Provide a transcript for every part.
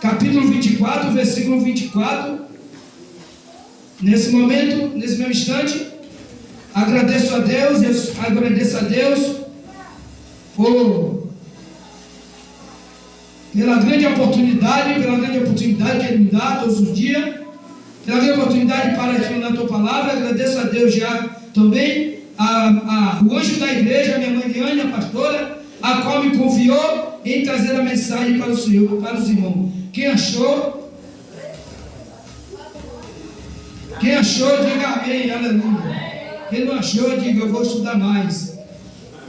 capítulo 24, versículo 24. Nesse momento, nesse mesmo instante, agradeço a Deus pela grande oportunidade que Ele me dá todos os dias, pela grande oportunidade para explicar a Tua Palavra. Agradeço a Deus já também, o anjo da igreja, minha mãe Liane, a pastora, a qual me confiou em trazer a mensagem para o Senhor, para os irmãos. Quem achou, diga amém, aleluia. Quem não achou, diga eu vou estudar mais,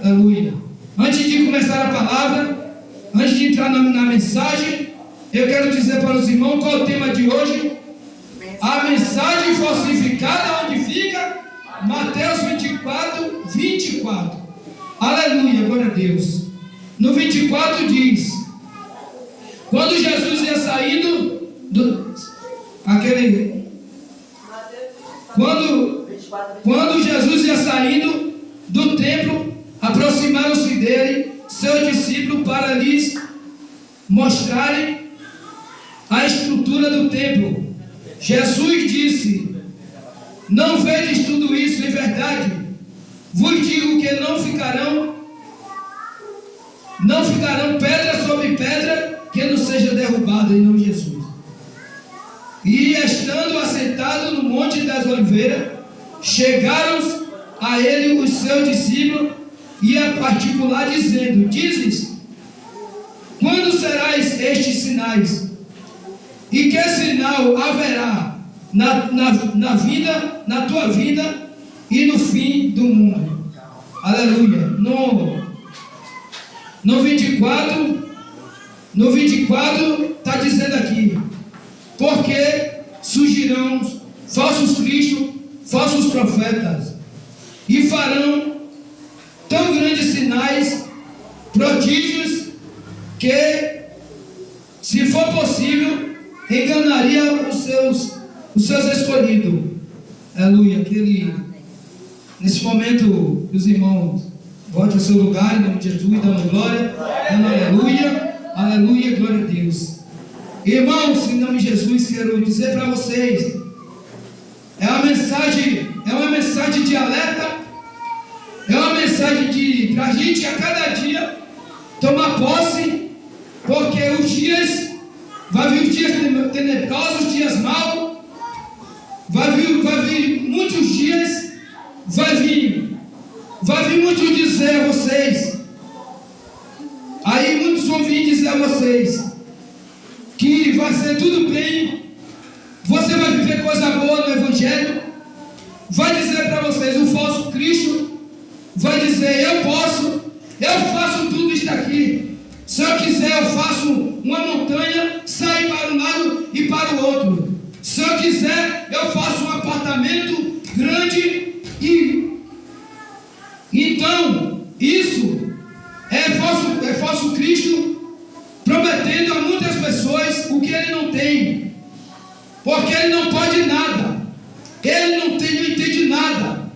aleluia. Antes de começar a palavra, antes de entrar na mensagem, eu quero dizer para os irmãos qual é o tema de hoje. A mensagem falsificada, onde fica? Mateus 24, 24. Aleluia, glória a Deus. No 24 diz: quando Jesus ia saindo Quando Jesus ia saindo do templo, aproximaram-se dele seus discípulos para lhes mostrarem a estrutura do templo. Jesus disse: não vedes tudo isso em verdade? Vos digo que não ficarão pedra sobre pedra que não seja derrubada, em nome de Jesus. E estando assentado no Monte das Oliveiras, chegaram a ele os seus discípulos e a particular dizendo: dizes, quando serás estes sinais? E que sinal haverá na tua vida e no fim do mundo? Aleluia. No 24 está dizendo aqui: porque surgirão falsos cristos, falsos profetas, e farão tão grandes sinais, prodígios, que, se for possível, enganaria os seus escolhidos. Aleluia. Nesse momento, os irmãos volte ao seu lugar, em nome de Jesus, dando glória, dando aleluia, aleluia, glória a Deus. Irmãos, em nome de Jesus, quero dizer para vocês, é uma mensagem de alerta, é uma mensagem para a gente a cada dia tomar posse, porque os dias, vai vir os dias tenebrosos, os dias maus, vai vir muitos dias, vai vir muitos dizer a vocês, aí muitos vão vir dizer a vocês que vai ser tudo bem, você vai viver coisa boa no Evangelho, vai dizer para vocês, o falso Cristo vai dizer: eu faço tudo isso aqui, se eu quiser eu faço uma montanha, sair para um lado e para o outro, se eu quiser eu faço um apartamento grande, e então isso é falso Cristo prometendo a muitas pessoas o que ele não tem, porque ele não pode nada, ele não entende nada.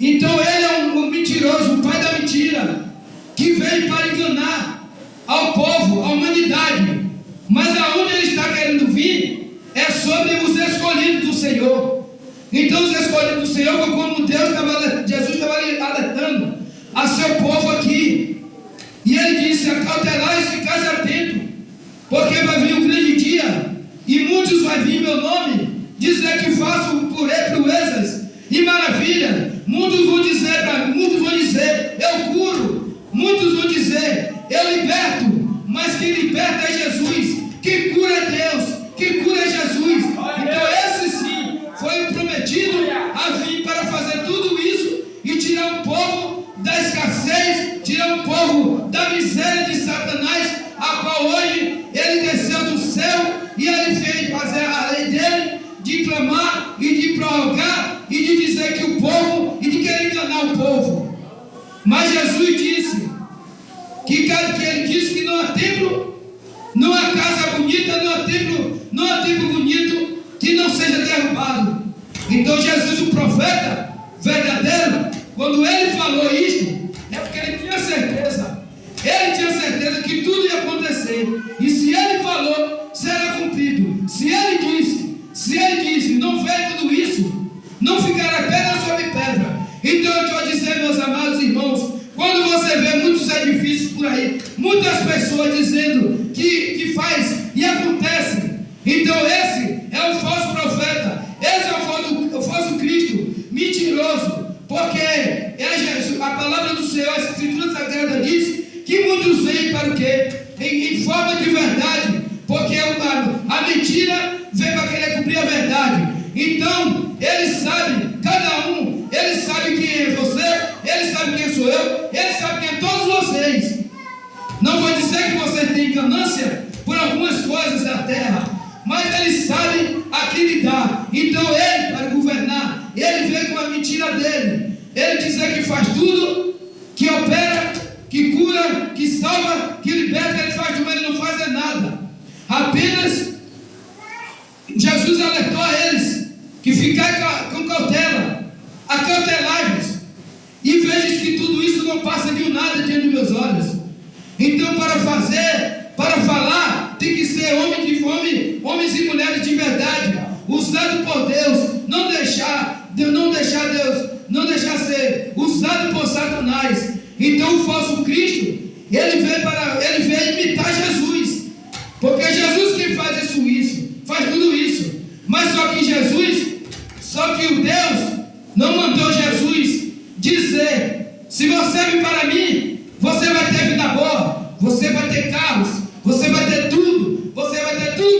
Então ele é um mentiroso, o pai da mentira, que veio para enganar ao povo, à humanidade. Mas aonde ele está querendo vir é sobre os escolhidos do Senhor. Então os escolhidos do Senhor, como Jesus estava alertando a seu povo aqui, e ele disse: acautelai-se e ficasse atento, porque vai vir um grande dia, e muitos vai vir em meu nome, dizer que faço proezas e maravilha. Muitos vão dizer, eu curo. Muitos vão dizer, eu liberto. Mas quem liberta é Jesus, quem cura é Deus, quem cura é Jesus. Então esse sim foi o prometido a vir para fazer tudo isso e tirar o povo da escassez, tirar o povo da miséria de Satanás, a qual hoje ele desceu do céu e ele veio fazer a lei dele, de clamar e de prorrogar e de dizer que o povo, e de querer enganar o povo. Mas Jesus disse que ele disse que não há templo, não há casa bonita, não há templo bonito que não seja derrubado. Então Jesus, o profeta verdadeiro, quando ele falou isto, é porque ele tinha certeza que tudo ia acontecer, e se ele falou, será cumprir a verdade. Então, Ele sabe, cada um, Ele sabe quem é você, Ele sabe quem sou eu, Ele sabe quem é todos vocês. Não vou dizer que você tem ganância por algumas coisas da terra, mas Ele sabe a que lhe dá. Então Ele, para governar, Ele veio com a mentira dele. Ele dizer que faz tudo, que opera, que cura, que salva, que liberta. Ele faz tudo, Ele não faz nada. Apenas Jesus alertou a eles que ficai com cautela, acautelai-vos, e vejam que tudo isso não passa de um nada diante dos meus olhos. Então, para falar, tem que ser homens e mulheres de verdade, usado por Deus, não deixar ser usado por Satanás. Então, o falso Cristo, ele veio imitar Jesus, porque Jesus quem faz faz tudo isso. Mas só que o Deus não mandou Jesus dizer: se você vir para mim, você vai ter vida boa, você vai ter carros, você vai ter tudo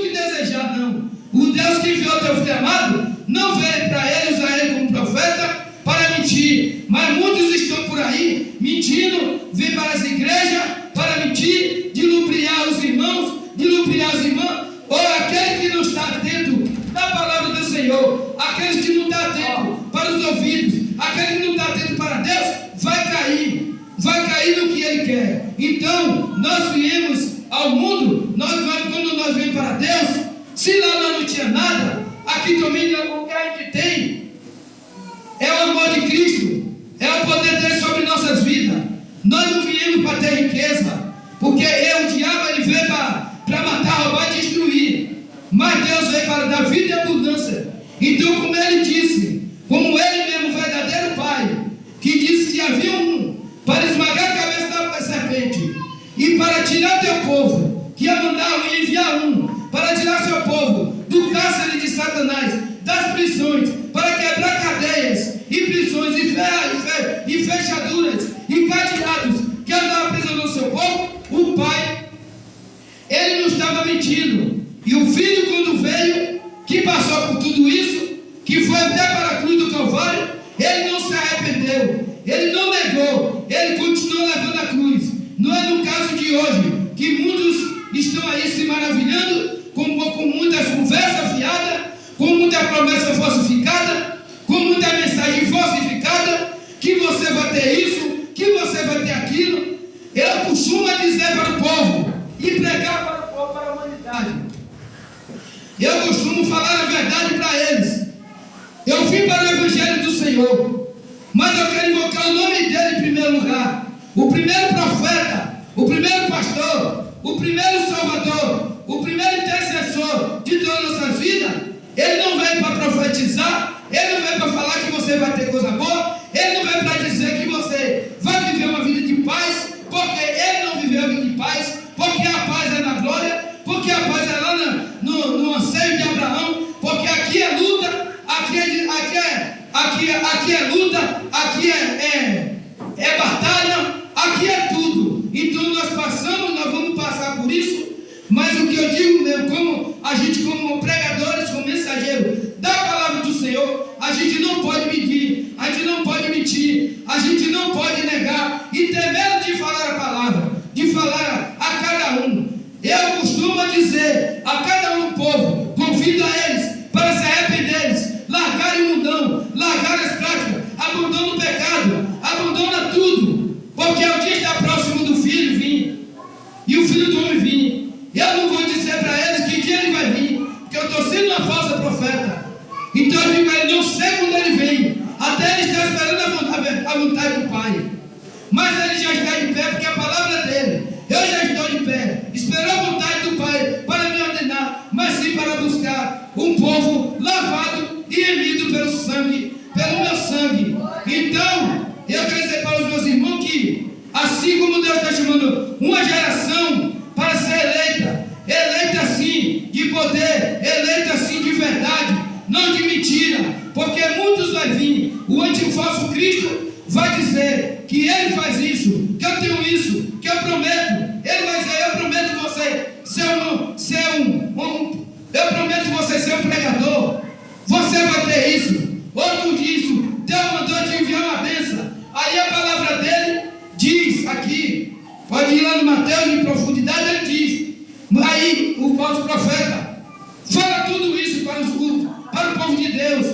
que desejar. Não. O Deus que enviou teu filho amado não veio para ele, usar ele como profeta para mentir. Mas muitos estão por aí mentindo, vêm para as igrejas para mentir, de lubriar os irmãos, ou aquele que não está atento na palavra do Senhor, aqueles que não estão atentos para os ouvidos, aquele que não está atento para Deus, vai cair no que ele quer. Então, nós viemos ao mundo, quando nós viemos para Deus, se lá não tinha nada, aqui também o que a gente tem é o amor de Cristo, é o poder dele sobre nossas vidas. Nós não viemos para ter riqueza, porque o diabo ele veio para matar, roubar e destruir, mas Deus veio para dar vida e abundância. Então, como ele disse, como ele mesmo, o verdadeiro Pai, que disse que havia um para esmagar a cabeça da serpente e para tirar teu povo, que ia mandar enviar para tirar seu povo do cárcere de Satanás, das prisões, para quebrar cadeias e prisões e fechaduras e cadeados que andavam aprisionando seu povo. O Pai, ele não estava mentindo, e o Filho, quando veio, que passou por tudo isso, que foi até para a cruz do Calvário, ele não se arrependeu, ele não negou, ele continuou levando a cruz. Não é no caso de hoje, que muitos estão aí se maravilhando com muitas conversas fiadas, com muita promessa falsificada, com muita mensagem falsificada, que você vai ter isso, que você vai ter aquilo. Eu costumo dizer para o povo e pregar para o povo, para a humanidade. Eu costumo falar a verdade para eles. Eu vim para o Evangelho do Senhor, mas eu quero invocar o nome dele em primeiro lugar. O primeiro profeta, o primeiro pastor, o primeiro salvador, o primeiro intercessor de todas as nossas vidas. Ele não veio para profetizar, ele não veio para falar que você vai ter coisa boa, ele não veio para dizer que você vai viver uma vida de paz, porque ele não viveu vida de paz, porque a paz é na glória, porque a paz é lá no anseio de Abraão, porque aqui é luta, aqui é luta, aqui é batalha, aqui é tudo. Então nós vamos passar por isso, mas o que eu digo mesmo, como a gente, como pregadores, como mensageiros da palavra do Senhor, a gente não pode medir, a gente não pode mentir, a gente não pode negar e ter medo de falar a palavra, de falar a cada um. Eu costumo dizer a cada um do povo, convido a eles para se arrependerem, largarem o mundão, largarem as práticas, abandonam o pecado, abandona tudo, porque o dia está próximo do Filho vir, e o Filho do Homem vir. Eu não vou dizer para eles que dia ele vai vir, porque eu estou sendo uma falsa profeta. Então eu digo a ele, não sei quando ele vem, até ele está esperando a vontade do Pai, mas ele já está de pé, porque a palavra é dele. Eu já estou de pé, esperando a vontade do Pai para me ordenar, mas sim para buscar um povo lavado e remido pelo meu sangue. Então, eu quero dizer para os meus irmãos que, assim como Deus está chamando uma geração para ser eleita sim de poder, eleita sim de verdade, não de mentira, porque muitos vai vir, o antifalso Cristo vai dizer que ele faz isso, que eu tenho isso, que eu prometo. Ele vai dizer, eu prometo você ser um pregador, ter isso. Outro diz, Deus mandou te enviar uma bênção. Aí a palavra dele diz aqui, pode ir lá no Mateus, em profundidade, ele diz. Aí o falso profeta fala tudo isso para o povo de Deus,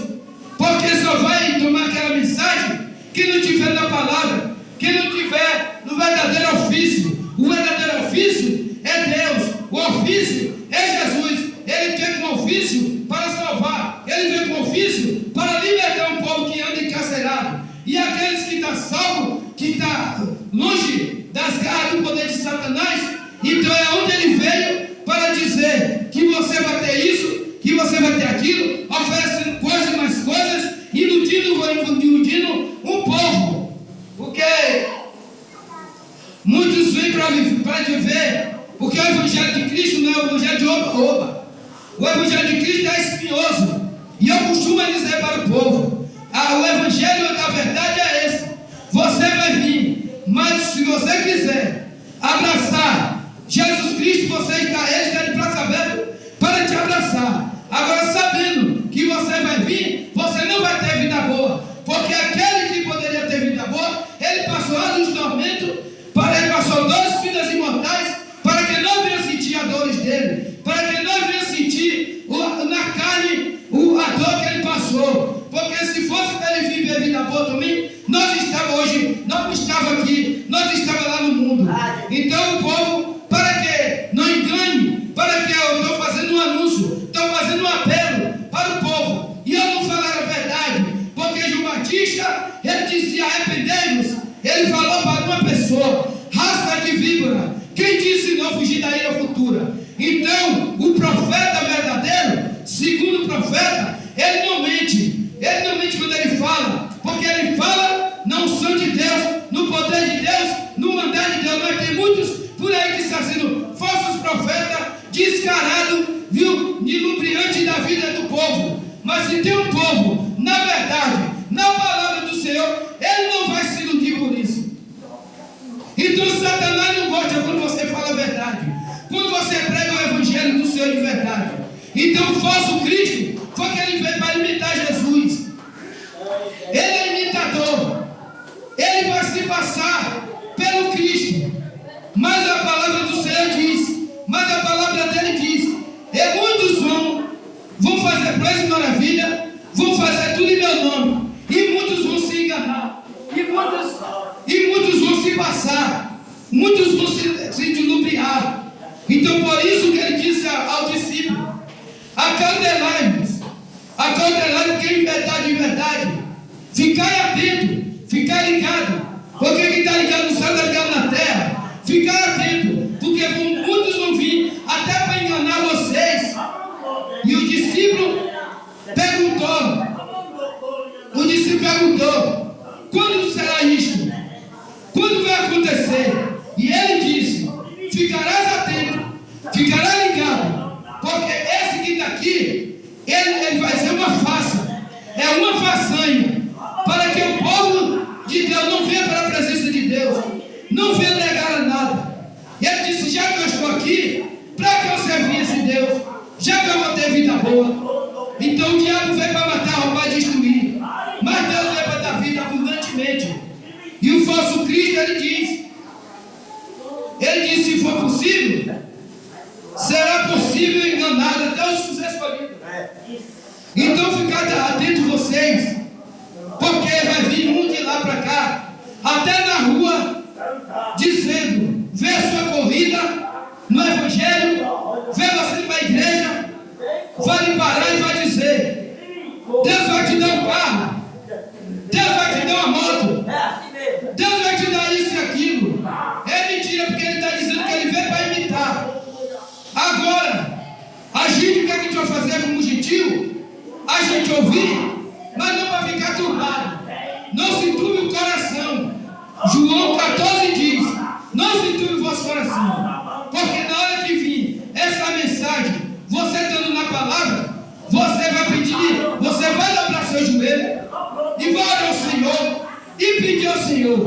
porque só vai tomar aquela mensagem que não tiver na palavra, que não tiver no verdadeiro ofício. O verdadeiro ofício é Deus, o ofício é Jesus. Ele tem um ofício para salvar, ele vem com ofício para libertar um povo que anda encarcerado, e aqueles que estão salvos, que estão longe das garras do poder de Satanás. Então é onde ele veio para dizer que você vai ter isso, que você vai ter aquilo, oferecendo coisas e mais coisas, iludindo um povo, porque muitos vêm para viver, porque o evangelho de Cristo não é o evangelho de oba-oba. O evangelho de Cristo é espinhoso, e eu costumo dizer para o povo, o evangelho da verdade é esse. Você vai vir, mas se você quiser abraçar Jesus Cristo, ele está de braço aberto para te abraçar. Agora, sabendo que você vai vir, você não vai ter vida boa, porque aquele que poderia ter vida boa, ele passou anos tormentos, ele passou dores, vidas imortais, para que nós venhamos sentir as dores dele, para que nós venhamos sentir na carne a dor que ele passou. Porque se fosse para ele viver vida boa também, nós estávamos hoje, não estava aqui, nós estávamos lá no mundo. Então o povo, para que não engane, para que eu estou fazendo um anúncio, estou fazendo um apelo para o povo, e eu não falar a verdade, porque João Batista, ele dizia: arrependei-vos. Ele falou para uma pessoa, raça de víbora, quem disse não fugir da ira futura? Então o profeta verdadeiro, segundo o profeta, ele não mente quando ele fala, porque ele fala na unção de Deus, no poder de Deus, no mandar de Deus. Mas tem muitos por aí que estão sendo falsos profetas, descarados, viu, ilubriante da vida do povo. Mas se tem um povo, na verdade, na palavra do Senhor, ele não vai se iludir por isso. Então Satanás não gosta quando você fala a verdade, quando você prega o evangelho do Senhor de verdade. Então o falso Cristo foi que ele veio para imitar Jesus. Ele é imitador, ele vai se passar pelo Cristo, mas a palavra do Senhor diz, mas a palavra dele diz, e muitos vão fazer pressa e maravilha, vão fazer tudo em meu nome, e muitos vão se enganar, e muitos vão se passar, muitos vão se dilubriar. Então por isso que ele disse ao discípulo: acautelai-vos, quem de verdade, ficai atento, ficai ligado, porque quem está ligado no céu está ligado na terra. Ficai atento, porque muitos vão vir até para enganar vocês. E o discípulo perguntou, quando será isto? Quando vai acontecer? E ele disse: ficarás atento, ficarás ligado, porque esse que está aqui, ele vai ser uma farsa, é uma façanha, para que o povo de Deus não venha para a presença de Deus, não venha negar a nada. E ele disse: já que eu estou aqui, para que eu servir esse Deus, já que eu vou ter vida boa. Então o diabo veio para matar, roubar e destruir, mas Deus veio para dar vida abundantemente. E o falso Cristo, ele diz, se for possível, será possível enganar até os escolhidos. Então ficai atentos vocês, porque vai vir um de lá para cá, até na rua, dizendo, vê a sua corrida no evangelho, vê você para a igreja, vai lhe parar e vai dizer: Deus vai te dar um carro, Deus vai te dar uma moto, Deus vai te dar isso e aquilo. É mentira, porque ele está dizendo que ele veio para imitar. Agora, a gente, o que a gente vai fazer como gentil? A gente ouvir, mas não para ficar turbado. Não se turbe o coração. João 14 diz: não se turbe o vosso coração, porque na hora que vir essa mensagem, você estando na palavra, você vai pedir, você vai dobrar seu joelho e vai orar ao Senhor e pedir ao Senhor: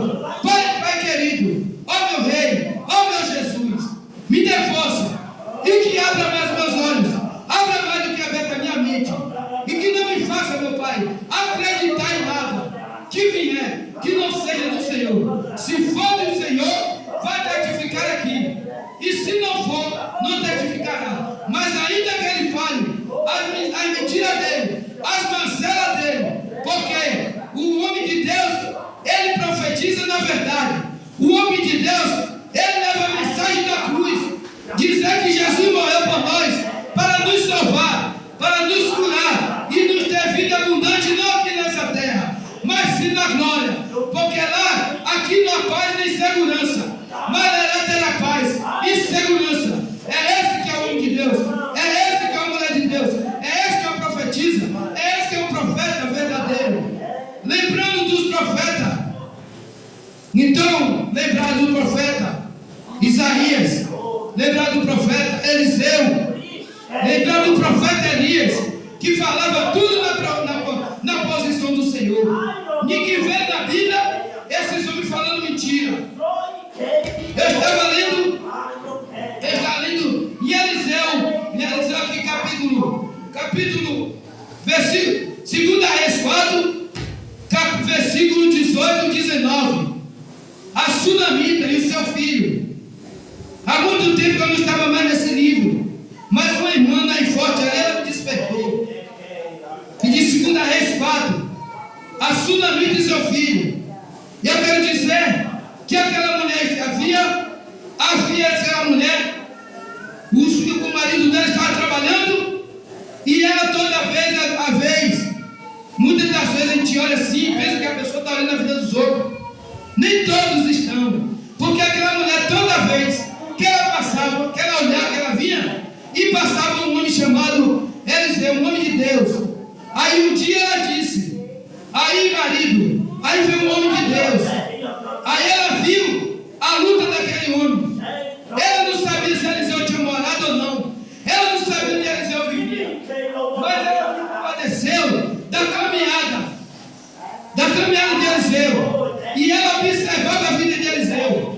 Pai querido, ó meu Rei, ó meu Jesus, me dê força e que abra mais meus olhos, abra mais do que aberta a minha mente, e que não me faça, meu Pai, para nos curar e nos ter vida abundante, não aqui nessa terra, mas sim na glória. Porque lá, aqui não há paz nem segurança, mas lá terá paz e segurança. É esse que é o homem de Deus, é esse que é a mulher de Deus, é esse que é o profetiza, é esse que é o profeta verdadeiro. Lembrando dos profetas. Então, lembrar do profeta Isaías, lembrar do profeta Eliseu, lembrar do profeta Elias, que falava tudo na posição do Senhor. Ninguém vê na Bíblia esses homens falando mentira. Eu estava lendo em Eliseu aqui capítulo, versículo, 2 Reis 4, versículo 18 e 19. A Sunamita e o seu filho. Há muito tempo que eu não estava mais nesse livro, mas uma irmã lá em Forte, ela me despertou. E de 2 Reis 4, a Sunamita e seu filho. E eu quero dizer que aquela mulher havia aquela mulher, o marido dela estava trabalhando, e ela toda vez, muitas das vezes a gente olha assim e pensa que a pessoa está olhando a vida dos outros. Nem todos estão, porque aquela mulher toda vez que ela passava, que ela olhava, que ela vinha, e passava um homem chamado Eliseu, um homem de Deus. Aí um dia ela disse, aí veio um homem de Deus. Aí ela viu a luta daquele homem. Ela não sabia se Eliseu tinha morado ou não. Ela não sabia onde Eliseu vivia. Mas ela se compadeceu da caminhada de Eliseu. E ela observava a vida de Eliseu.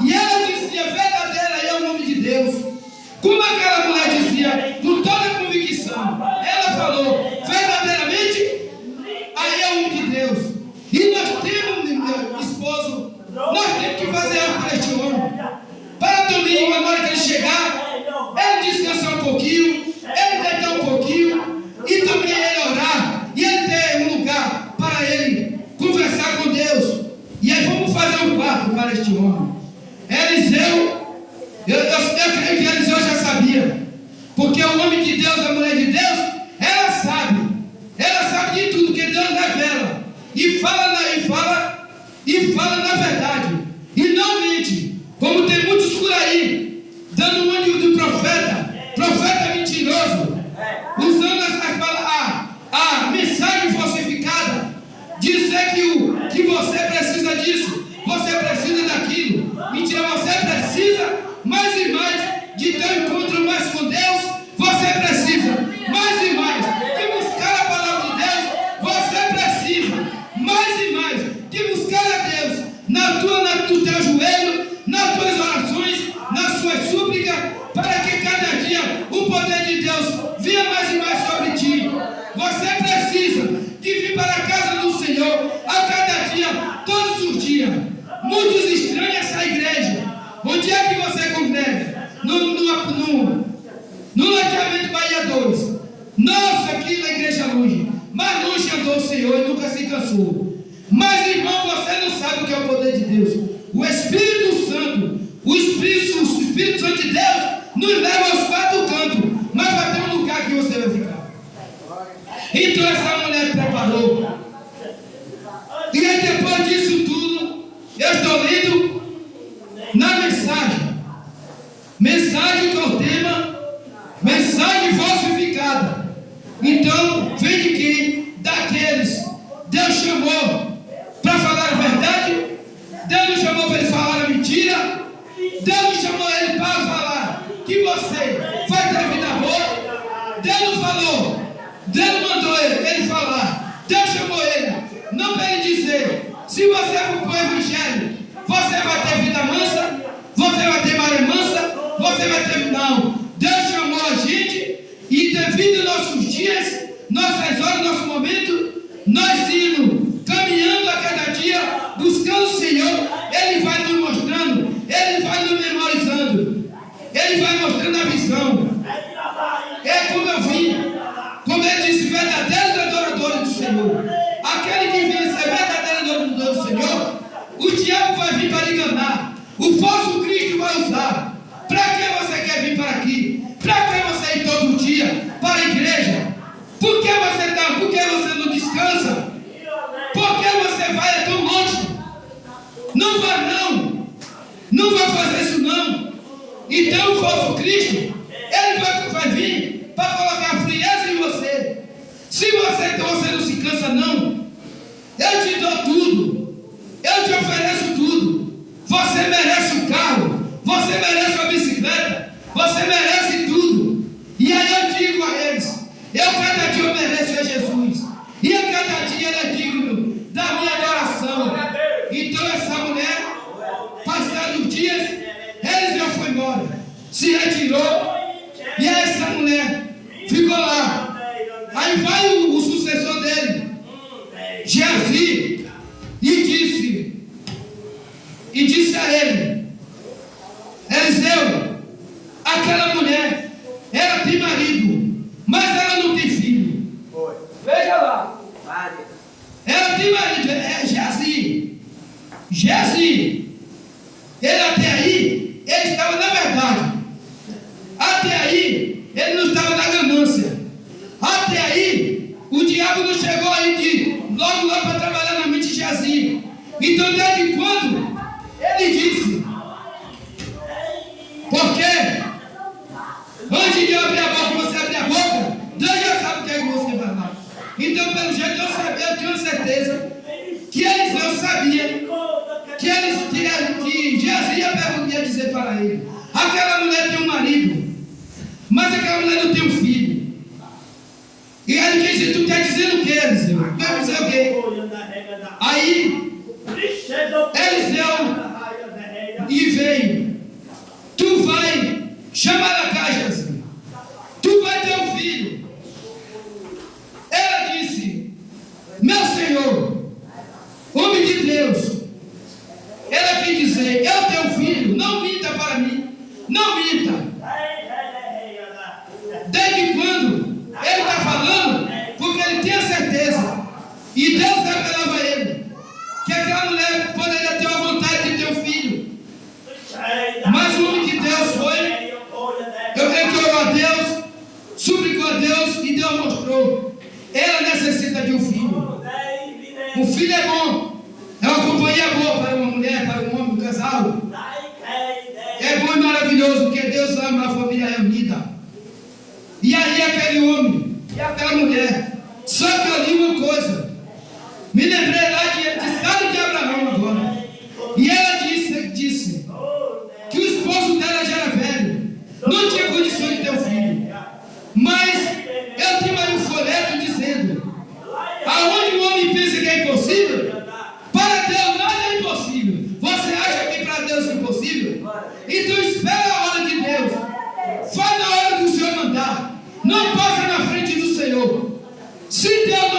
E ela dizia, verdadeira é o nome de Deus. Como aquela mulher dizia, com toda a convicção. Ela falou, verdadeiramente, aí é o nome de Deus. E nós temos, meu esposo, nós temos que fazer algo para este homem. Para domingo, na hora que ele chegar, ele descansar um pouquinho, ele deitar um pouquinho, e também ele orar, e ele ter um lugar para ele conversar com Deus. E aí vamos fazer um quarto para este homem. Eliseu, eu creio que Eliseu já sabia, porque o homem de Deus, a mulher de Deus, ela sabe de tudo que Deus revela, e fala na verdade, e não mente, como tem muitos por aí, dando um nome do profeta mentiroso, usando a mensagem falsificada, dizer que você precisa disso, você precisa daquilo. Mentira, você precisa mais e mais de ter um encontro mais com Deus. Você precisa mais e mais de buscar a palavra de Deus. Você precisa mais e mais de buscar a Deus no teu joelho, nas tuas orações, nas suas súplicas, para que cada dia o poder de Deus venha mais e mais sobre ti. Você precisa de vir para a casa do Senhor a cada dia, todos os dias. Muitos estranham essa igreja. Onde é que você congrega? No loteamento Bahia 2. Nossa, aqui na igreja longe. Mas longe andou o Senhor e nunca se cansou. Mas irmão, você não sabe o que é o poder de Deus. O Espírito Santo, o Espírito Santo de Deus nos leva aos quatro cantos. Mas vai ter um lugar que você vai ficar. Então essa mulher preparou. E aí depois disso tudo, eu estou lendo na mensagem que é o tema, mensagem falsificada. Então, vem de quem? Daqueles. Deus chamou para falar a verdade, Deus não chamou para ele falar a mentira, Deus não chamou ele para falar que você vai ter vida boa. Deus não falou, Deus não mandou ele falar, Deus chamou ele, não para ele dizer, se você for para o evangelho, você vai ter vida mansa, você vai ter maré mansa, você vai ter... Não, Deus chamou a gente e devido aos nossos dias, nossas horas, nosso momento, nós indo, caminhando a cada dia, buscando o Senhor, Ele vai nos mostrando, Ele vai nos memorizando, Ele vai mostrando a visão. É como eu vi, como Ele disse, verdadeiros adoradores do Senhor. Aquele que vem ser verdadeiro adorador do Senhor, o diabo vai vir para enganar, o falso Cristo vai usar. Para que você quer vir para aqui? Para que você ir todo dia para a igreja? Cristo, Ele vai vir para colocar frieza em você. Se você não se cansa, não. Eu te dou tudo. Eu te ofereço tudo. Você merece um carro. Você merece uma bicicleta. Você merece tudo. E aí eu digo a eles: eu cada dia eu mereço a Jesus. E a cada dia Ele é digno da minha adoração. Então essa mulher, passados os dias, ele já foi embora, se retirou. E essa mulher ficou lá. Aí vai o sucessor dele, Geazi, e disse a ele: Eliseu, aquela mulher, ela tem marido, mas ela não tem filho. Veja lá. Ela tem marido, é Geazi. Ele até aí, ele estava na verdade. Até aí, ele não estava na ganância. Até aí, o diabo não chegou aí logo para trabalhar na mente de Geazi. Então, desde quando ele disse? Porque antes de abrir a boca, você abrir a boca, Deus já sabe o que é que você vai lá. Então, pelo jeito, eu tenho certeza que Eliseu sabia que Geazi ia dizer para ele: aquela mulher tem um marido, mas aquela mulher não tem um filho. E ele disse: tu está dizendo o que, Eliseu? Quer dizer o quê? Aí Eliseu e veio: tu vai chamar a cá, Geazi, tu vai ter um filho. Ela disse: meu Senhor, homem de Deus, ela quis dizer: eu tenho um filho, não minta para mim, não minta. Desde quando ele está falando? Porque ele tinha certeza, e Deus revelava a ele que aquela mulher poderia ter a vontade de ter um filho. Mas o homem de Deus foi, eu creio que orou a Deus, suplicou a Deus, e Deus mostrou: ela necessita de um filho. Um filho é bom, é uma companhia boa para uma mulher, para um homem, um casal. É bom e maravilhoso, porque Deus ama a família reunida. E aí aquele homem e aquela mulher. Só que eu li uma coisa, me lembrei lá de Sara de Abraão agora. E ela disse que o esposo dela já era velho, não tinha condições de ter um filho. Mas eu tinha aí um folheto dizendo: aonde o homem pensa que é impossível, para Deus nada é impossível. Você acha que para Deus é impossível? Então espera a hora de Deus. Faz na hora que o Senhor mandar. Não passa na frente do Senhor. Se Deus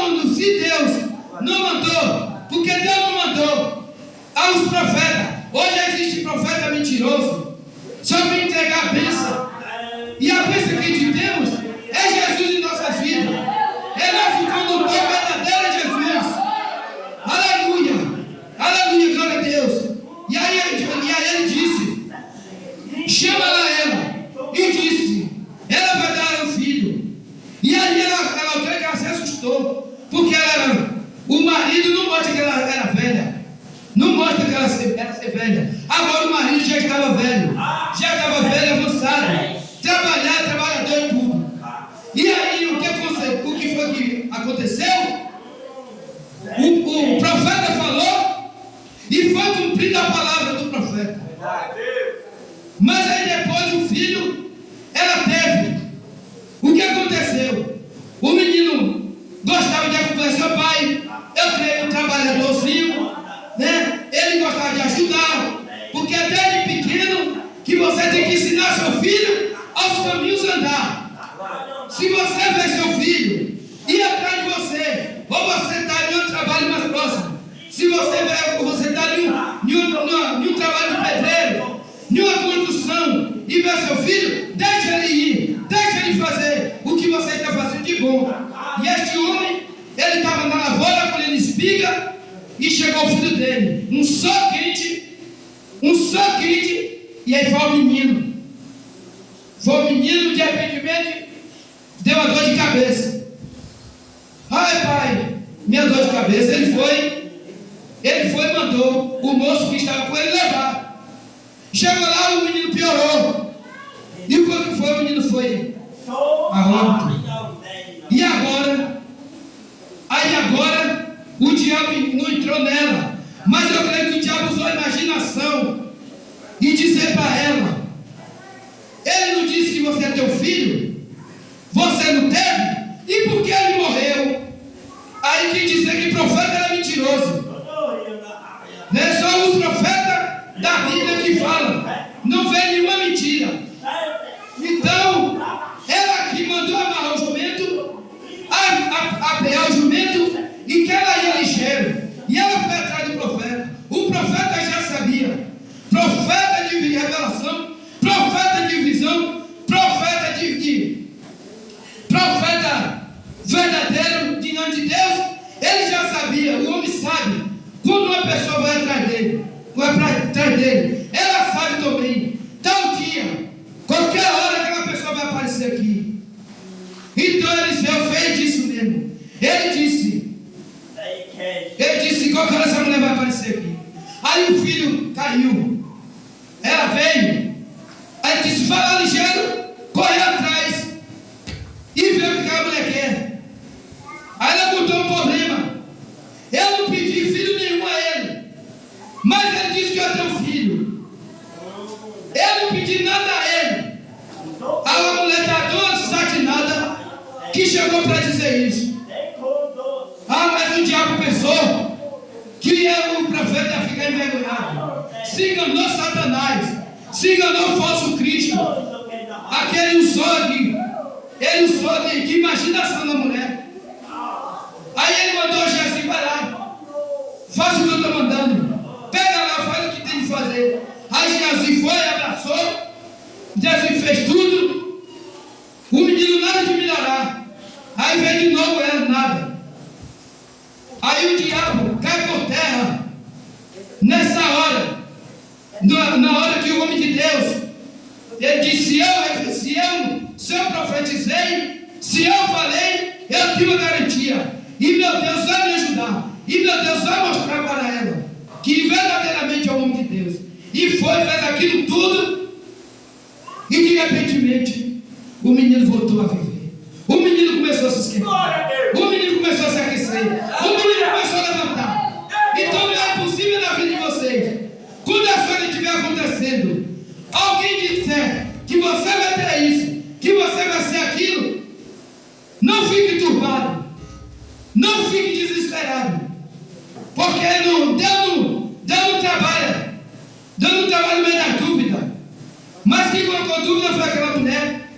não mandou, porque Deus não mandou aos profetas. Hoje existe profeta mentiroso, só para entregar a bênção. E a bênção que temos é Jesus em nossas vidas. É nosso condutor verdadeiro, é Jesus. Aleluia, aleluia, glória a Deus. E aí ele disse: chama lá ela. E disse: ela vai dar um filho. E aí ela se assustou, porque o marido não mostra que ela era velha, não mostra que ela era ser velha. Agora o marido já estava velho, avançado, trabalhador e tudo. E aí o que foi que aconteceu? O profeta falou e foi cumprida a palavra do profeta. Mas aí depois o filho ela teve. O que aconteceu? O menino gostava de acompanhar seu pai. Eu creio um trabalhadorzinho, né? Ele gostava de ajudar, porque é desde pequeno que você tem que ensinar seu filho aos caminhos andar. Se você vê seu filho ir atrás de você, ou você está em um trabalho mais próximo, se você está em um trabalho de pedreiro, em uma construção, e vê seu filho, deixa ele ir, deixa ele fazer o que você está fazendo de bom. E este homem, ele estava na lavoura colhendo espiga, e chegou o filho dele, um sol quente, e aí foi o menino. De repente deu uma dor de cabeça. Ai, pai, minha dor de cabeça. Ele foi e mandou o moço que estava com ele levar. Chegou lá, o menino piorou. E o que o jumento e que ela ia ligeiro. E ela foi atrás do profeta. O profeta já sabia. Profeta de revelação, profeta de visão, profeta profeta verdadeiro diante de Deus. Ele já sabia, o homem sabe quando uma pessoa vai atrás dele, ela sabe também, tal dia, qualquer hora aquela pessoa vai aparecer aqui. Então Eliseu fez isso mesmo. Ele disse, qualquer hora essa mulher vai aparecer aqui. Aí o filho caiu, ela veio, aí disse, vai lá ligeiro, corre atrás e vê o que a mulher quer. Aí ela botou um problema. Eu não pedi filho nenhum a ele, mas ele disse que eu tenho filho. Eu não pedi nada a ele. Aí a mulher está toda desatinada que chegou para dizer isso. Mas o diabo pensou que o profeta ia ficar envergonhado. Se enganou Satanás, se enganou o falso Cristo. Aquele usou de que imaginação da mulher. Aí ele mandou Geazi, vai lá, faz o que eu estou mandando, pega lá, faz o que tem de fazer. Aí Geazi foi, abraçou, Geazi fez tudo, o menino nada de melhorar. Aí veio de novo ela, nada. Aí o diabo cai por terra. Nessa hora, na hora que o homem de Deus, ele disse, se eu profetizei, se eu falei, eu tenho a garantia. E meu Deus vai me ajudar. E meu Deus vai mostrar para ela que verdadeiramente é o homem de Deus. E fez aquilo tudo. E de repentemente o menino voltou a viver. O menino começou a se esquentar. O menino começou a se aquecer. O menino começou a levantar. Então não é possível na vida de vocês, quando as coisas estiverem acontecendo, alguém disser que você vai ter isso, que você vai ser aquilo, não fique turbado, não fique desesperado, porque Deus não trabalha no meio da dúvida. Mas quem colocou dúvida foi aquela mulher.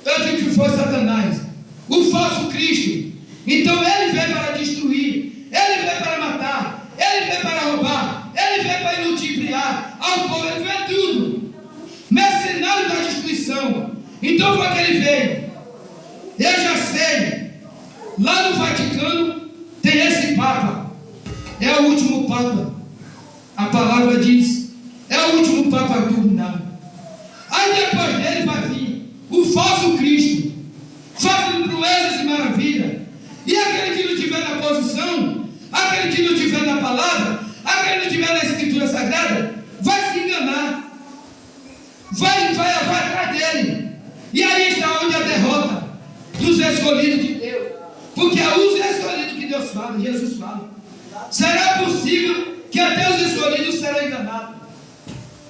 Eu digo que foi Satanás, o falso Cristo. Então ele veio para destruir, ele veio para matar, ele veio para roubar, ele veio para ludibriar ao povo, ele veio tudo, mercenário da destruição. Então foi que ele veio. Eu já sei, lá no Vaticano tem esse Papa, é o último Papa. A palavra diz, é o último Papa dominado. Aí depois dele vai vir o falso Cristo, fazendo proezas e maravilhas. E aquele que não estiver na posição, aquele que não estiver na palavra, aquele que não estiver na Escritura Sagrada, vai se enganar, vai atrás dele. E aí está onde a derrota dos escolhidos de Deus. Porque é os escolhidos que Deus fala, Jesus fala. Será possível que até os escolhidos serão enganados.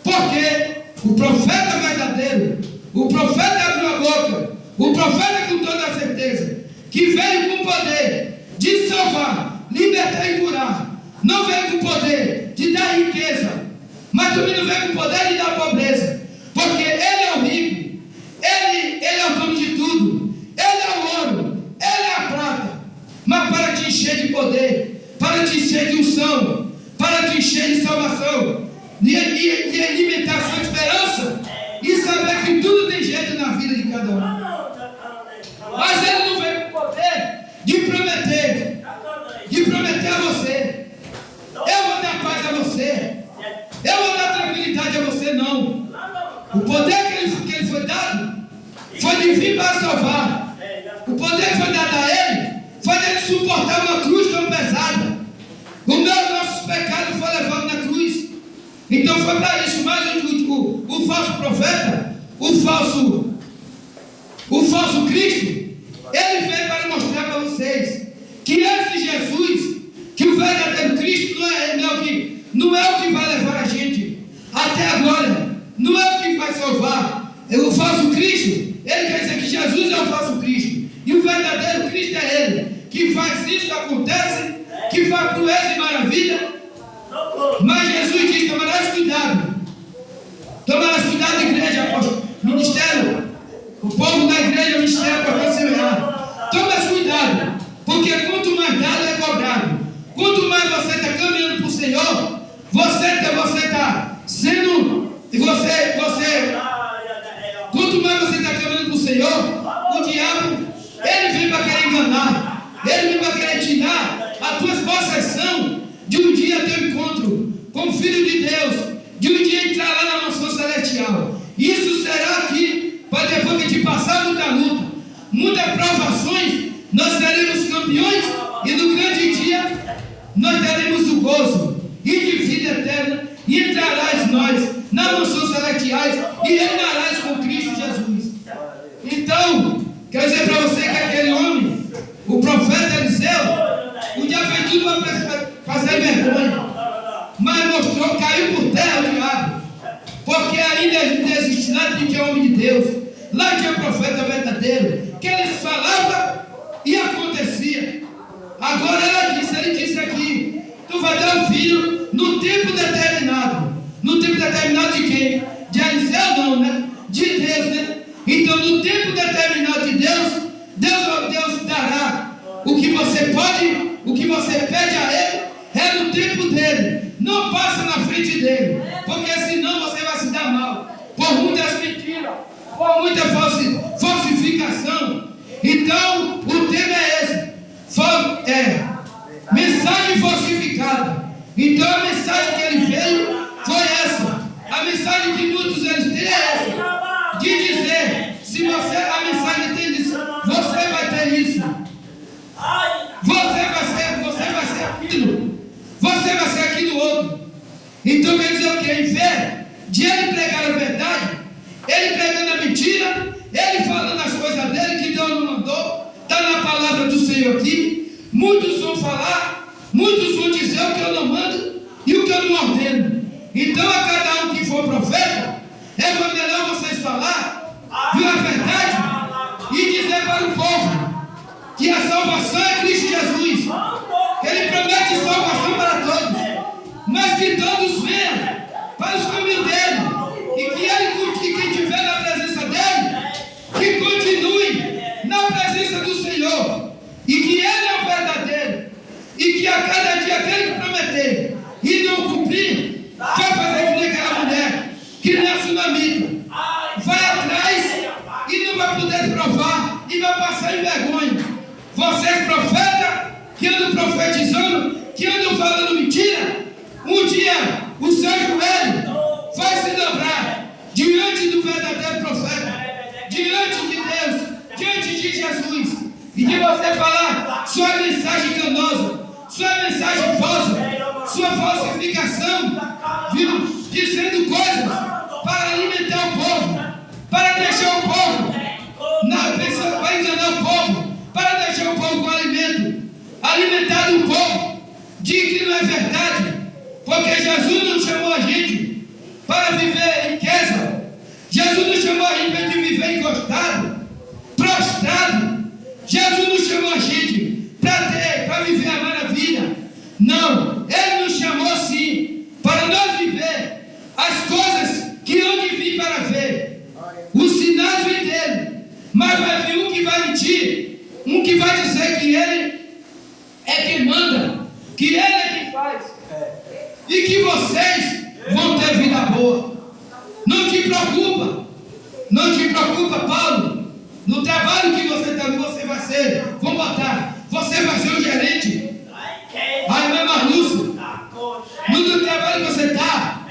Porque o profeta verdadeiro, o profeta abriu a boca, o profeta com toda a certeza, que veio com o poder de salvar, libertar e curar, não veio com o poder de dar riqueza, mas também não veio com o poder de dar pobreza, porque ele é o rico, ele é o dono de tudo, ele é o ouro, ele é a prata, mas para te encher de poder, para te encher de unção, para te encher de salvação, de alimentar a sua esperança e saber que tudo tem jeito na vida de cada um. Mas ele não veio com o poder de prometer a você, eu vou dar paz a você, eu vou dar tranquilidade a você, não. O poder que ele foi dado foi de vir para salvar. O poder que foi dado a ele foi de ele suportar uma cruz tão pesada. Nossos pecados foram levados na cruz. Então foi para isso. Mas o falso profeta, o falso Cristo, ele veio para mostrar para vocês que esse Jesus, que o verdadeiro Cristo não é o que vai levar a gente até agora, não é o que vai salvar. O falso Cristo, ele quer dizer que Jesus é o falso Cristo, e o verdadeiro Cristo é ele, que faz isso, acontece, que faz proeza e maravilha. Mas Jesus diz: tomarás cuidado, igreja, apóstolo, ministério, o povo da igreja, ministério, para semear. Toma cuidado, porque quanto mais possessão de um dia ter um encontro com o Filho de Deus, de um dia entrar lá na mansão celestial. Isso será aqui, para depois que a gente passar muita luta, muitas provações, nós seremos campeões e no grande dia nós teremos o gozo e de vida eterna e entrarás nós na mansão celestiais e reinarás com Cristo Jesus. Então, quero dizer para você que aquele homem, o profeta Eliseu, o diabo fez tudo para fazer vergonha, mas mostrou, caiu por terra o diabo, porque ainda existe lá tinha homem de Deus, lá tinha profeta verdadeiro, que eles falavam e acontecia. Agora ele disse aqui, tu vai dar um filho no tempo determinado. No tempo determinado de quem? De Eliseu não, né? De Deus, né? Então no tempo determinado de Deus, Deus dará o que você pode, o que você pede a Ele, é no tempo dele. Não passa na frente dele, porque senão você vai se dar mal, por muitas mentiras, por muita falsificação. Então o tema é esse, mensagem falsificada. Então a mensagem que ele veio foi essa. A mensagem que muitos eles têm é essa, de dizer, se você, a mensagem tem isso, você vai ter isso, você vai ser aquilo, você vai ser aquilo outro. Então quer dizer o que? Em fé de ele pregar a verdade, ele pregando a mentira, ele falando as coisas dele que Deus não mandou, está na palavra do Senhor aqui. Muitos vão falar, muitos vão dizer o que eu não mando e o que eu não ordeno. Então a cada um que for profeta, é melhor vocês falar, viu, a verdade, e dizer para o povo que a salvação é Cristo Jesus. Ele promete salvação para todos, mas que todos venham para os caminhos dele, e que quem estiver na presença dele, que continue na presença do Senhor, e que ele é o verdadeiro, e que a cada dia aquele que prometer e não cumprir, vai fazer que nem aquela mulher que nem a sunamita, vai atrás e não vai poder provar e vai passar em vergonha. Vocês profetas que andam profetizando, que andam falando mentira, um dia o seu joelho vai se dobrar diante do verdadeiro profeta, diante de Deus, diante de Jesus, e de você falar sua mensagem enganosa, sua mensagem falsa, sua falsificação, viu? Dizendo coisas para alimentar o povo, para deixar o povo para enganar o povo, para deixar o povo com alimento, alimentar o povo de que não é verdade, porque Jesus não chamou a gente para viver em riqueza, Jesus não chamou a gente para viver encostado, prostrado, Jesus não chamou a gente para viver a maravilha, não, Ele nos chamou sim para nós viver as coisas que eu vim para ver. Os sinais vêm dele, mas vai vir um que vai mentir, um que vai dizer que ele é quem manda, que ele é quem faz, e que vocês vão ter vida boa. Não te preocupa, Paulo. No trabalho que você está, você vai ser, vamos botar, você vai ser o gerente. Aí, meu Marlúcio, no trabalho que você está,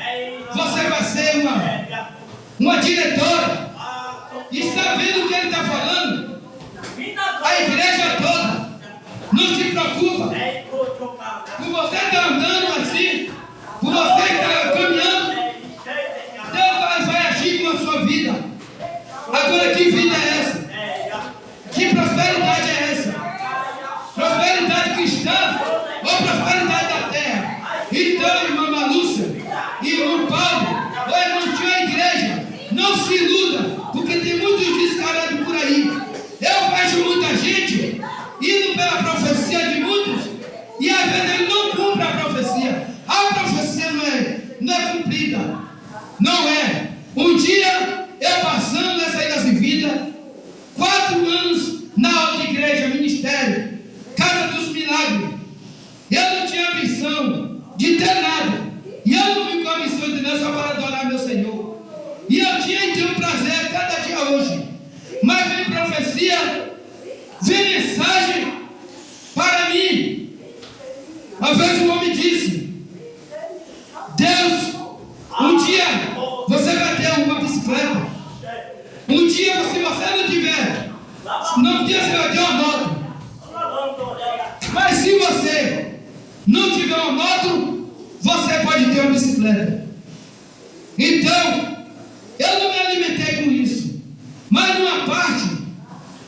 você vai ser uma diretora. E sabendo o que ele está falando, a igreja toda, não te preocupa. Por você estar andando assim, por você estar caminhando, Deus vai agir com a sua vida. Agora, que vida é essa? Que prosperidade é essa? Prosperidade cristã ou prosperidade da terra? Então, irmã Malúcia, irmão Paulo, ou irmão tio a igreja, não se iluda, porque tem muitos descarados por aí. Eu vejo muita gente indo pela profecia de muitos, e às vezes ele não cumpre a profecia. A profecia não é cumprida. Não é. Um dia, eu passando nessa ilha de vida, 4 anos na outra igreja, ministério, Casa dos Milagres. Eu não tinha ambição de ter nada. E eu não vim com a missão de Deus só para adorar meu Senhor. E eu tinha e tenho prazer cada dia hoje. Mas vem profecia, vem mensagem para mim. você vai ter uma moto. Mas se você não tiver uma moto, você pode ter uma bicicleta. Então, eu não me alimentei com isso. Mas numa parte,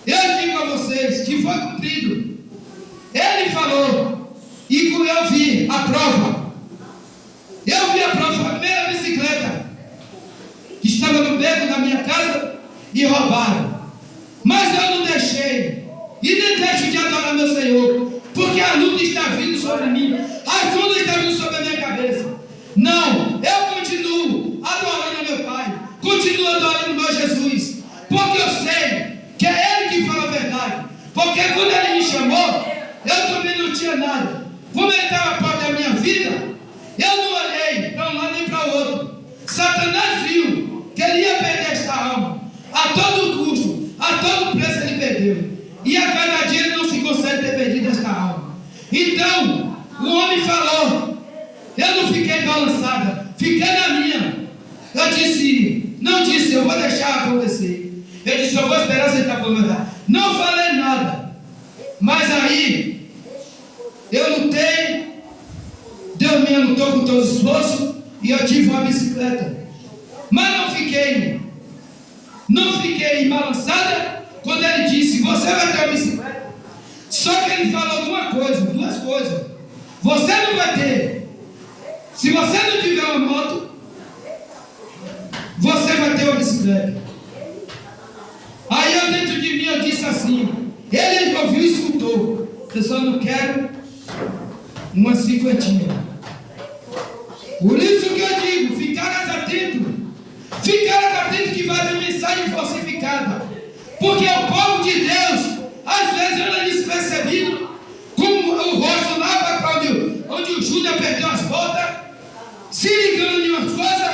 eu digo a vocês que foi cumprido. Ele falou, e eu vi a prova. Eu vi a prova, foi a primeira bicicleta que estava no beco da minha casa e roubaram. Mas eu não deixei, e nem deixo de adorar meu Senhor, porque a luta está vindo sobre mim, as ondas estão vindo sobre a minha cabeça. Não, eu continuo adorando meu Pai, continuo adorando meu Jesus, porque eu sei que é Ele que fala a verdade. Porque quando Ele me chamou, eu também não tinha nada. Como Ele estava à porta da minha vida, eu não olhei para um lado nem para o outro. Satanás viu que ele ia perder esta alma. A todo custo, a todo preço ele perdeu. E a cada dia ele não se consegue ter perdido esta alma. Então, o homem falou. Eu não fiquei balançada, fiquei na minha. Eu disse, não disse, eu vou deixar acontecer. Eu disse, eu vou esperar você estar falando. Não falei nada. Mas aí, eu lutei. Deus me lutou com todo esforço e eu tive uma bicicleta. Mas não fiquei balançada quando ele disse, você vai ter uma bicicleta. Só que ele falou alguma coisa, duas coisas. Você não vai ter. Se você não tiver uma moto, você vai ter uma bicicleta. Aí eu dentro de mim eu disse assim, ele ouviu e escutou. Eu só não quero uma cinquentinha. Por isso que eu digo, ficar atento que vai vir mensagem falsificada. Porque o povo de Deus, às vezes anda despercebido, como o rosto lá para onde o Júlia perdeu as botas, se ligando em umas coisas.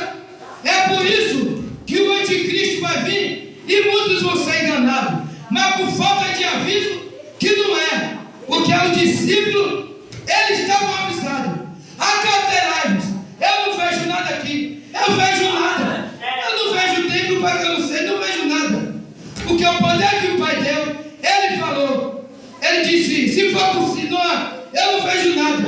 É por isso que o anticristo vai vir e muitos vão ser enganados. Mas por falta de aviso, que não é. Porque os discípulos, eles estavam avisados. Acautelai-vos. Eu não vejo nada aqui. Eu vejo nada. Eu não vejo o templo para que eu não sei. Não vejo nada. Porque o poder que o Pai deu, Ele falou. Ele disse, se for possível, eu não vejo nada.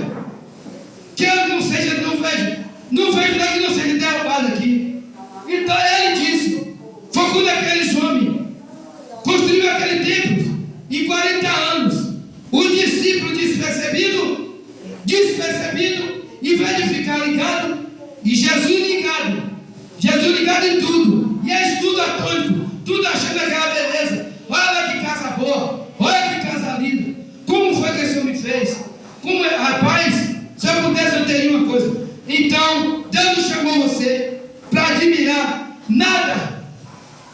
Que eu não seja, não vejo nada que não seja derrubado aqui. Então Ele disse, foi quando aqueles homens construíram aquele templo em 40 anos. O discípulo despercebido, em vez de ficar ligado, e Jesus ligado em tudo, e eles tudo atônito, tudo achando aquela beleza. Olha que casa boa, olha que casa linda. Como foi que esse homem fez? Como é, rapaz, se eu pudesse eu teria uma coisa. Então, Deus não chamou você para admirar nada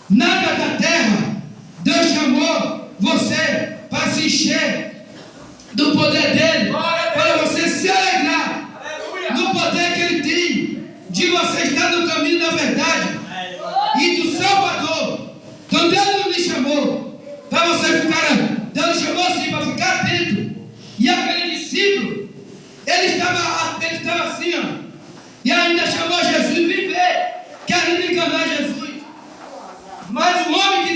da terra. Deus chamou você para se encher do poder dele, para você se alegrar no poder que ele tem, de você estar no caminho da verdade e do Salvador. Então Deus não me chamou para você ficar, Deus me chamou assim para ficar atento. E aquele discípulo, ele estava assim, ó, e ainda chamou Jesus e viver, querendo enganar Jesus. Mas o homem que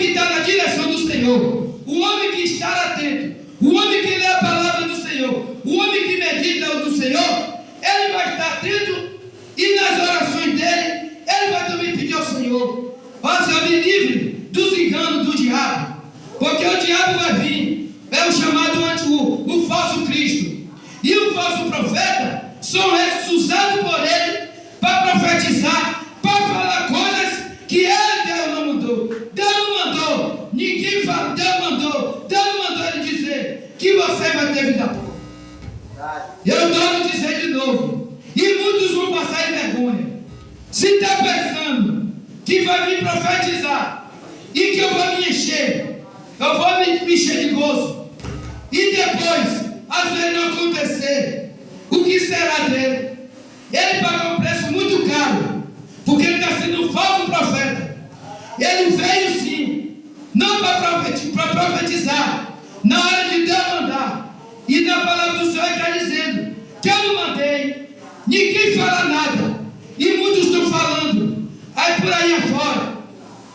está na direção do Senhor, o homem que está atento, o homem que lê a palavra do Senhor, o homem que medita do Senhor, ele vai estar atento e nas orações dele, ele vai também pedir ao Senhor, ó Senhor, me livre dos enganos do diabo, porque o diabo vai vir, é o chamado o falso Cristo, e o falso profeta são esses usados por ele para profetizar, para falar coisas que Deus não mandou. Deus não mandou, ninguém fala, Deus mandou ele dizer que você vai ter vida boa. Eu estou dizer de novo, e muitos vão passar em vergonha. Se está pensando que vai me profetizar e que eu vou me encher, eu vou me encher de gozo, e depois, às vezes não acontecer, o que será dele? Ele pagou um preço muito caro, porque ele está sendo um falso profeta. Ele veio sim, não para profetizar, na hora de Deus mandar. E na palavra do Senhor está dizendo que eu não mandei, ninguém fala nada, e muitos estão falando aí por aí afora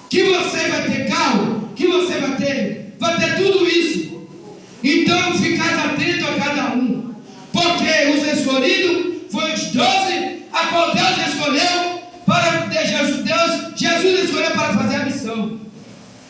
que você vai ter carro, que você vai ter tudo isso. Então, ficai atento a cada um, porque os escolhidos foram os 12, a qual Deus escolheu para Jesus escolheu para fazer a missão.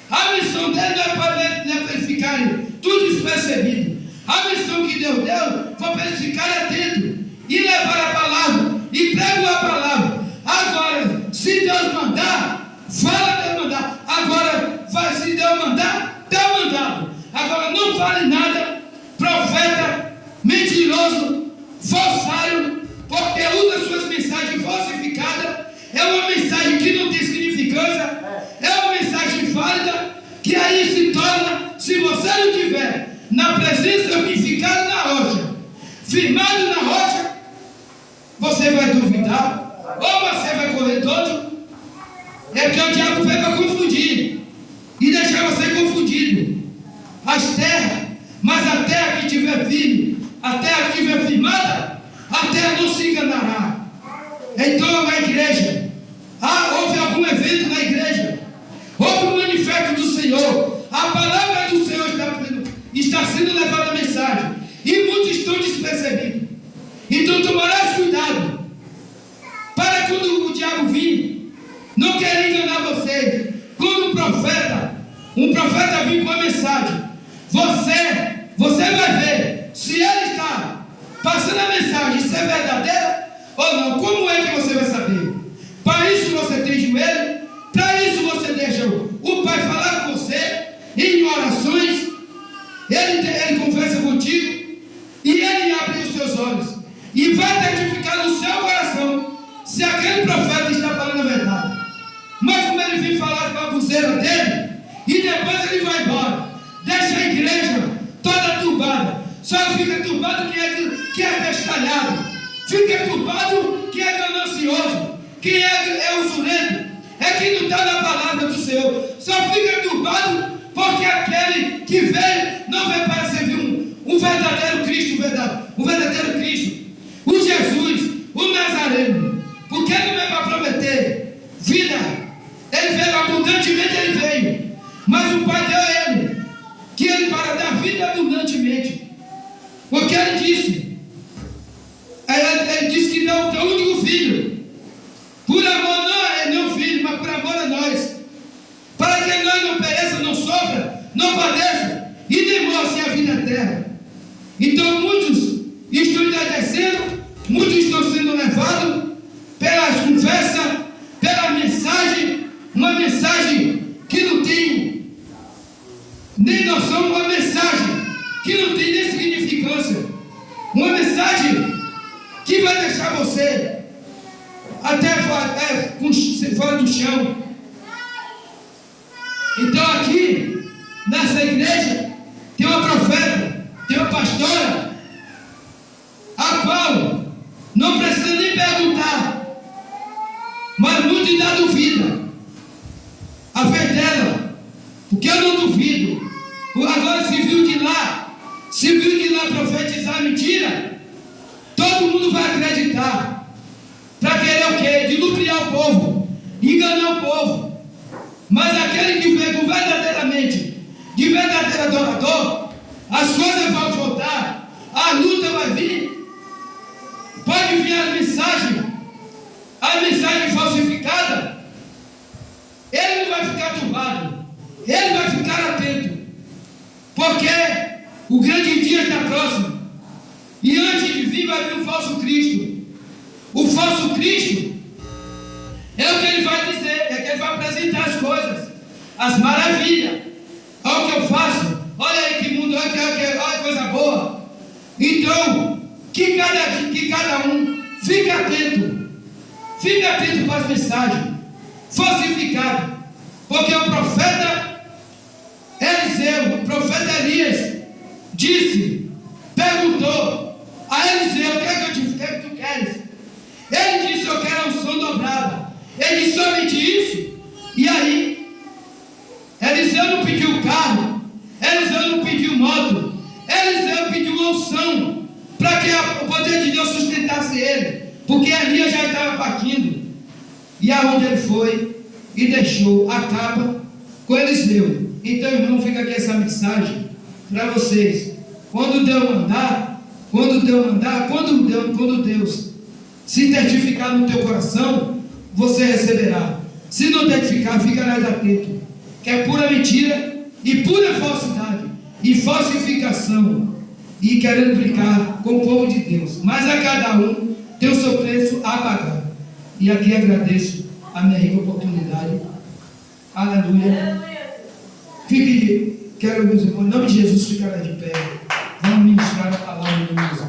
A missão dele não é para eles ficarem tudo despercebido. A missão que Deus deu foi para eles ficarem atentos e levar a palavra e pregar a palavra. Agora, se Deus mandar, fala Deus mandar. Agora, se Deus mandar, Deus mandado. Agora, não fale nada, profeta, mentiroso, falsário, porque usa suas mensagens falsificadas. É uma mensagem que não tem significância, é uma mensagem válida, que aí se torna, se você não tiver na presença unificada na rocha, firmado na rocha, você vai duvidar, ou você vai correr todo. É que o diabo veio para confundir e deixar você confundido. As terras, mas a terra que estiver firme, a terra que estiver firmada, a terra não se enganará. Então, na igreja, houve algum evento na igreja, houve um manifesto do Senhor, a palavra do Senhor está sendo levada a mensagem, e muitos estão despercebidos. Então, tomarás cuidado, para quando o diabo vir, não querer enganar vocês. Quando um profeta vir com a mensagem, você vai ver se ele está passando a mensagem, se é verdadeira ou não. Como é que você vai saber? Para isso você tem joelho, para isso você deixa o Pai falar com você em orações, ele conversa contigo e ele abre os seus olhos e vai testificar no seu coração se aquele profeta está falando a verdade. Mas como ele vem falar com a buzeira dele e depois ele vai embora, deixa a igreja toda turbada, só fica turbado quem é bestalhado, fica turbado quem é ganancioso, quem é usurento, é quem não está na palavra do Senhor. Só fica turbado porque aquele que veio não veio para servir um verdadeiro Cristo, um verdadeiro Cristo, o Jesus, o Nazareno, porque ele não veio para prometer vida, ele veio abundantemente, ele veio, mas o Pai deu a ele, que ele para dar vida abundantemente, porque ele disse que deu o teu único filho, por amor não a ele, não filho, mas por amor a nós, para que nós não pereça, não sofra, não padeça, e demore-se a vida eterna. Então muitos estão enardecendo, muitos estão sendo levados pelas conversas, pela mensagem, uma mensagem que não tem nem noção, uma mensagem que não tem nem significância, uma mensagem que vai deixar você até fora do chão. Então aqui, nessa igreja, tem uma profeta, tem uma pastora, a qual não precisa nem perguntar, mas muitos ainda duvida a fé dela, porque eu não duvido. Agora se viu de lá profetizar mentira, todo mundo vai acreditar, para querer o quê? De lubriar o povo, enganar o povo. Mas aquele que veio verdadeiramente, de verdadeiro adorador, as coisas vão voltar, a luta vai vir, pode vir a mensagem falsificada, ele não vai ficar turbado, ele vai ficar atento, porque o grande dia está próximo, e antes de vir vai vir o falso Cristo. O falso Cristo é o que ele vai dizer, é que ele vai apresentar as coisas, as maravilhas. Olha o que eu faço, olha aí que mundo, olha que coisa boa. Então, que cada um fique atento para as mensagens falsificadas, porque o profeta Eliseu, o profeta Elias, perguntou a Eliseu: o que é que tu queres? Ele disse: eu quero a unção dobrada. Ele disse somente isso. E aí, Eliseu não pediu carro, Eliseu não pediu moto, Eliseu pediu uma unção, para que o poder de Deus sustentasse ele, porque Elias já estava partindo. E aonde ele foi e deixou a capa com Eliseu. Então, irmão, fica aqui essa mensagem para vocês. Quando Deus se identificar no teu coração, você receberá. Se não identificar, ficarás atento, que é pura mentira e pura falsidade e falsificação, e querendo brincar com o povo de Deus. Mas a cada um tem o seu preço a pagar. E aqui agradeço a minha rica oportunidade. Aleluia. Quero, meus irmãos, em nome de Jesus, ficar de pé. Vamos ministrar a palavra de Deus.